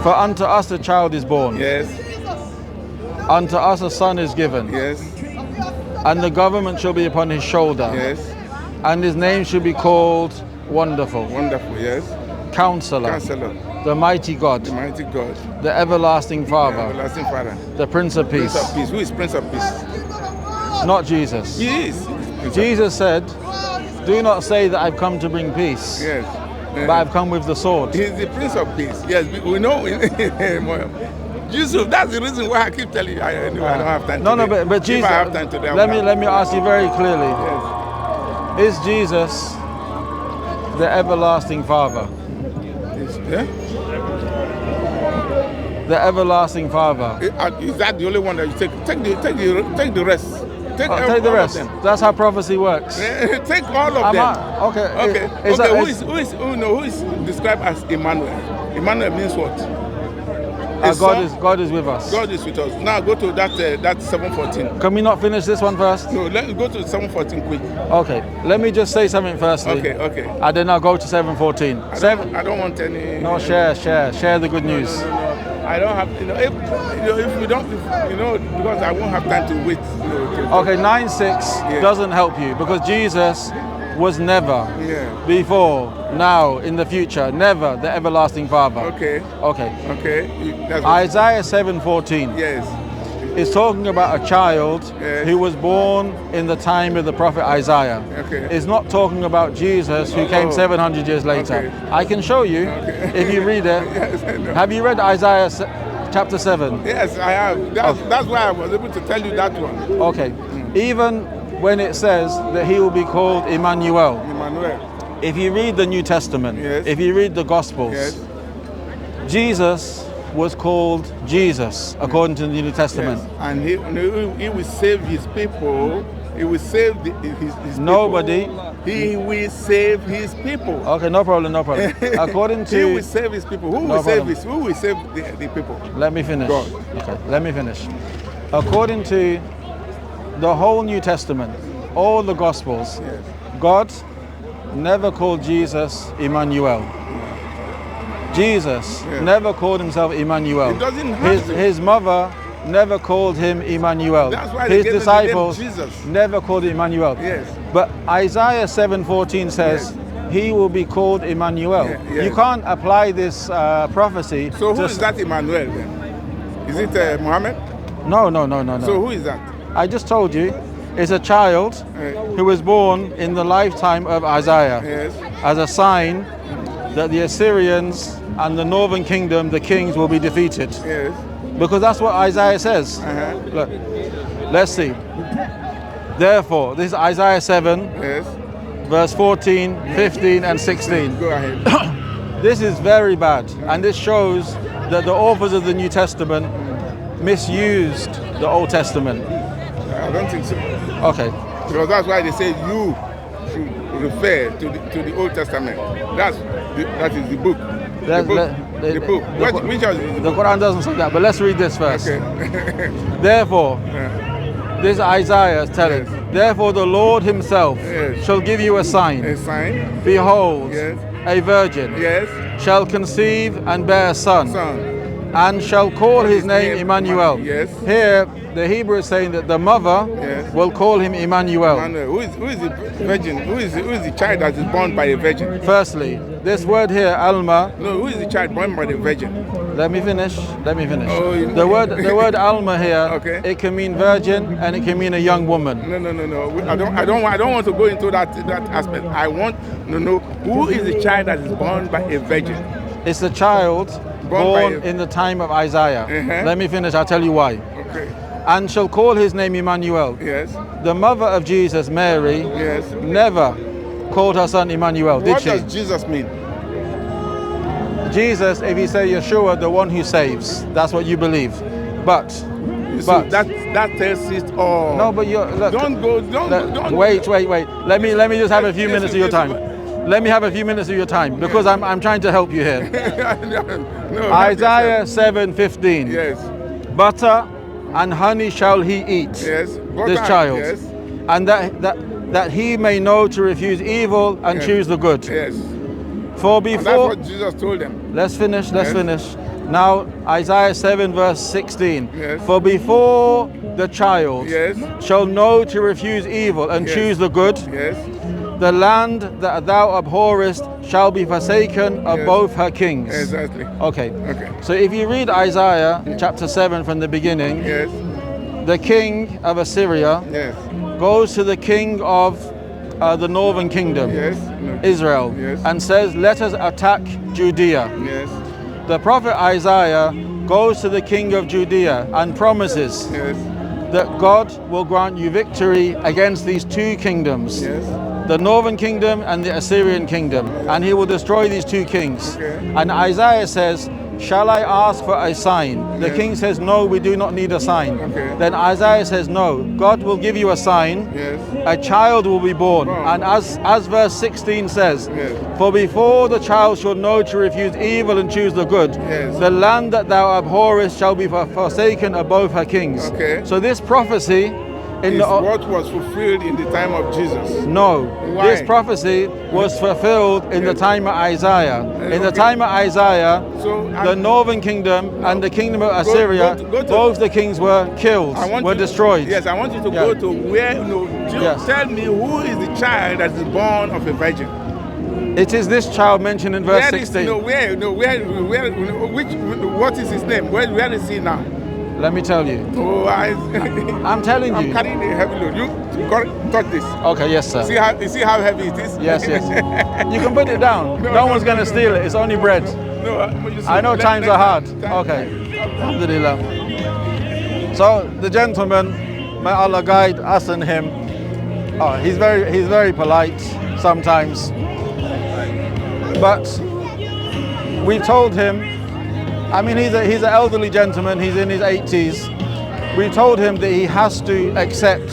For unto us a child is born. Yes. Unto us a son is given. Yes. And the government shall be upon his shoulder. Yes. And his name shall be called Wonderful. Wonderful. Yes. Counselor. Counselor. The mighty God. The mighty God. The everlasting Father. The everlasting Father. The Prince of Peace. Prince of Peace. Who is Prince of Peace? Not Jesus. He is. Jesus said, do not say that I've come to bring peace. Yes. But I've come with the sword. He is the Prince of Peace. Yes, we know. Yusuf, that's the reason why I keep telling you. I don't have time. No, today. but Jesus. If I have time today, let me ask you very clearly. Yes. Is Jesus the everlasting Father? Yeah? The everlasting Father. Is that the only one that you take? Take the rest. Take the rest. That's how prophecy works. Take all of them. Okay. Who is described as Emmanuel? Emmanuel means what? God is with us. God is with us. Now go to that 7:14. Can we not finish this one first? No, let's go to 7:14 quick. Okay. Let me just say something firstly. Okay. And then I'll go to 7:14. I don't want any. No, share the good news. No. I don't have, if we don't, because I won't have time to wait. Okay, 9:6 doesn't help you because Jesus was never, before, now, in the future, never the everlasting Father. Okay. Isaiah 7:14 is talking about a child who was born in the time of the prophet Isaiah. Okay. It's not talking about Jesus who came 700 years later. Okay. I can show you if you read it. Have you read Isaiah chapter 7? Yes, I have. That's why I was able to tell you that one. Okay. Even when it says that he will be called Emmanuel. If you read the New Testament, if you read the Gospels, Jesus was called Jesus according to the New Testament. And he will save his people. He will save his Nobody. People. He will save his people. Okay, no problem. According to he will save his people. Who will save the people? Let me finish. God. Okay, let me finish. According to the whole New Testament, all the Gospels, God never called Jesus Emmanuel. Jesus never called himself Emmanuel. It doesn't have to. His mother never called him Emmanuel. That's why his they gave disciples him the name Jesus. never called him Emmanuel. Yes. But Isaiah 7:14 says he will be called Emmanuel. You can't apply this prophecy. So who is that Emmanuel then? Is it Muhammad? No. So who is that? I just told you. It's a child who was born in the lifetime of Isaiah as a sign that the Assyrians and the northern kingdom, the kings, will be defeated. Because that's what Isaiah says. Look, let's see. Therefore, this is Isaiah 7, verse 14, 15, and 16. Go ahead. This is very bad, and this shows that the authors of the New Testament misused the Old Testament. I don't think so. Okay. Because that's why they say you should refer to the Old Testament. That is the book. The book. Which is the Quran doesn't say that, but let's read this first. Okay. Therefore, this Isaiah is telling, therefore the Lord himself shall give you a sign. A sign. Behold, a virgin shall conceive and bear a son. And shall call his name Emmanuel. Here, the Hebrew is saying that the mother will call him Emmanuel. Who is the virgin? Who is the child that is born by a virgin? Firstly, this word here, Alma. No, who is the child born by the virgin? Let me finish. Oh, the word Alma here, it can mean virgin and it can mean a young woman. No. I don't want to go into that aspect. I want to know who is the child that is born by a virgin. It's the child born in the time of Isaiah. Let me finish, I'll tell you why. Okay. And shall call his name Emmanuel. The mother of Jesus, Mary, never called her son Emmanuel, did she? What does Jesus mean? Jesus, if you say Yeshua, the one who saves, that's what you believe. But that tells it all. No, but you're look, don't wait. Let me just have a few minutes of your time. Let me have a few minutes of your time because I'm trying to help you here. Isaiah 7:15. Butter and honey shall he eat. This child. And that he may know to refuse evil and choose the good. For before, and that's what Jesus told them. Let's finish. Now, Isaiah 7 verse 16. Yes. For before the child Yes. shall know to refuse evil and Yes. choose the good, Yes. the land that thou abhorrest shall be forsaken of Yes. both her kings. Exactly. Okay. Okay. So if you read Isaiah chapter 7 from the beginning, Yes. the king of Assyria Yes. goes to the king of the northern kingdom, Yes. No. Israel, Yes. and says, let us attack Judea. Yes. The prophet Isaiah goes to the king of Judea and promises Yes. that God will grant you victory against these two kingdoms, Yes. the northern kingdom and the Assyrian kingdom, and he will destroy these two kings. Okay. And Isaiah says, shall I ask for a sign? The Yes. king says, no, we do not need a sign. Okay. Then Isaiah says, no, God will give you a sign. Yes. A child will be born. Wow. And as verse 16 says, Yes. for before the child shall know to refuse evil and choose the good, Yes. the land that thou abhorrest shall be forsaken of both her kings. Okay. So this prophecy in Is the what was fulfilled in the time of Jesus. no, Why? this prophecy was fulfilled in the Yes. time of Isaiah. In the Okay. time of Isaiah, So the northern kingdom and the kingdom of Assyria, go to- both the kings were killed, were destroyed. Yes, I want you to Yeah. go to where, Yes. tell me who is the child that is born of a virgin. It is this child mentioned in verse 16. What is his name? Where is he now? Let me tell you. Oh, I'm telling I'm you. carrying a heavy load. You touch this. Okay, yes, sir. See how heavy it is? Yes, yes. You can put it down. No one's going to steal it. It's only bread. No, you see, I know times are hard. Okay. Alhamdulillah. So the gentleman, may Allah guide us and him. Oh, he's very polite sometimes. But we told him, I mean, he's an elderly gentleman, he's in his 80s. We told him that he has to accept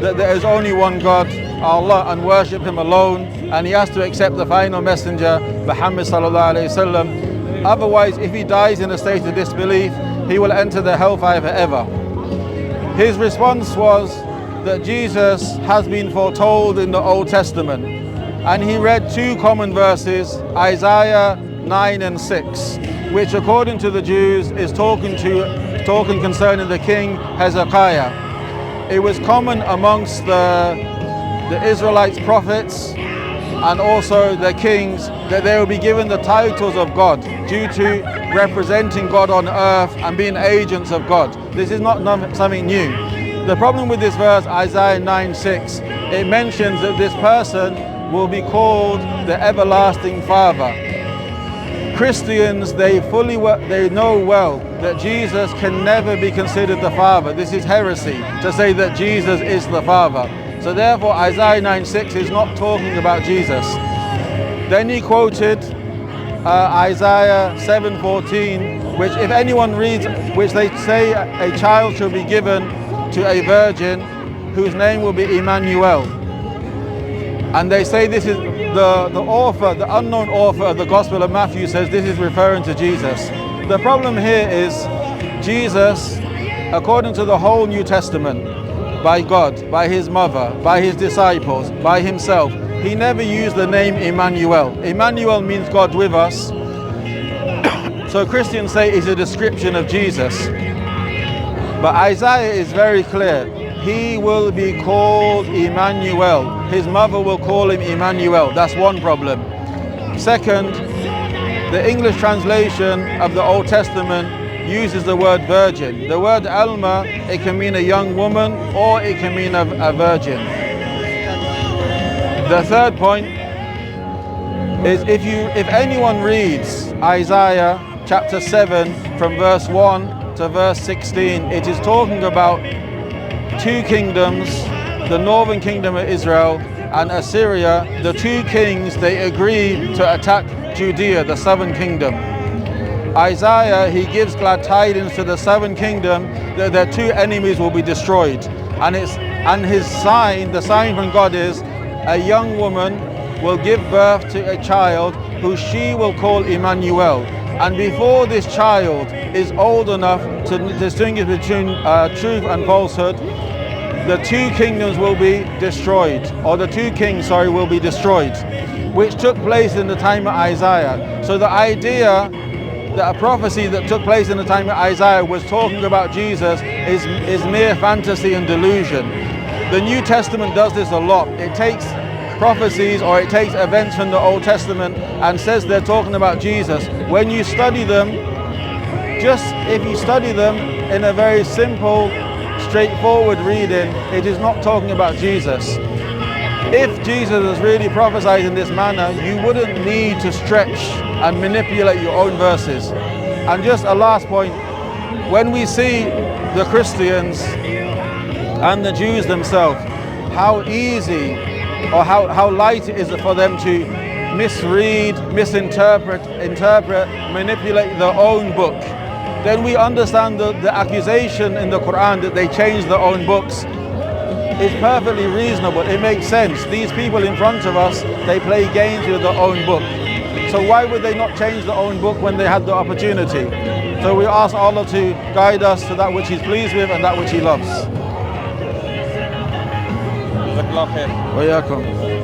that there is only one God, Allah, and worship him alone, and he has to accept the final messenger, Muhammad sallallahu alaihi wasallam. Otherwise, if he dies in a state of disbelief, he will enter the hellfire forever. His response was that Jesus has been foretold in the Old Testament, and he read two common verses, Isaiah 9 and 6, which according to the Jews is talking concerning the king Hezekiah. It was common amongst the Israelites prophets and also the kings that they will be given the titles of God due to representing God on earth and being agents of God. This is not something new. The problem with this verse, Isaiah 9:6, it mentions that this person will be called the everlasting Father. Christians, they know well that Jesus can never be considered the Father. This is heresy to say that Jesus is the Father. So therefore Isaiah 9:6 is not talking about Jesus. Then he quoted Isaiah 7:14, which if anyone reads, which they say a child shall be given to a virgin whose name will be Emmanuel. And they say this is the author, the unknown author of the Gospel of Matthew says this is referring to Jesus. The problem here is Jesus, according to the whole New Testament, by God, by his mother, by his disciples, by himself, he never used the name Emmanuel. Emmanuel means God with us. So Christians say it's a description of Jesus. But Isaiah is very clear. He will be called Emmanuel. His mother will call him Emmanuel. That's one problem. Second, the English translation of the Old Testament uses the word virgin. The word Alma, it can mean a young woman or it can mean a virgin. The third point is if anyone reads Isaiah chapter 7 from verse 1 to verse 16, it is talking about two kingdoms, the northern kingdom of Israel and Assyria. The two kings, they agree to attack Judea, the southern kingdom. Isaiah, he gives glad tidings to the southern kingdom that their two enemies will be destroyed. And his sign, the sign from God is a young woman will give birth to a child who she will call Emmanuel. And before this child is old enough to distinguish between truth and falsehood, the two kingdoms will be destroyed, or the two kings, will be destroyed, which took place in the time of Isaiah. So the idea that a prophecy that took place in the time of Isaiah was talking about Jesus is mere fantasy and delusion. The New Testament does this a lot. It takes prophecies or it takes events from the Old Testament and says they're talking about Jesus. When you study them, if you study them in a very simple, straightforward reading, it is not talking about Jesus. If Jesus was really prophesied in this manner, you wouldn't need to stretch and manipulate your own verses. And just a last point, when we see the Christians and the Jews themselves, how easy or how light it is for them to misread, misinterpret, manipulate their own book, then we understand the accusation in the Quran that they changed their own books is perfectly reasonable. It makes sense. These people in front of us, they play games with their own book. So why would they not change their own book when they had the opportunity? So we ask Allah to guide us to that which He's pleased with and that which He loves. جزاك الله خير. وإياكم.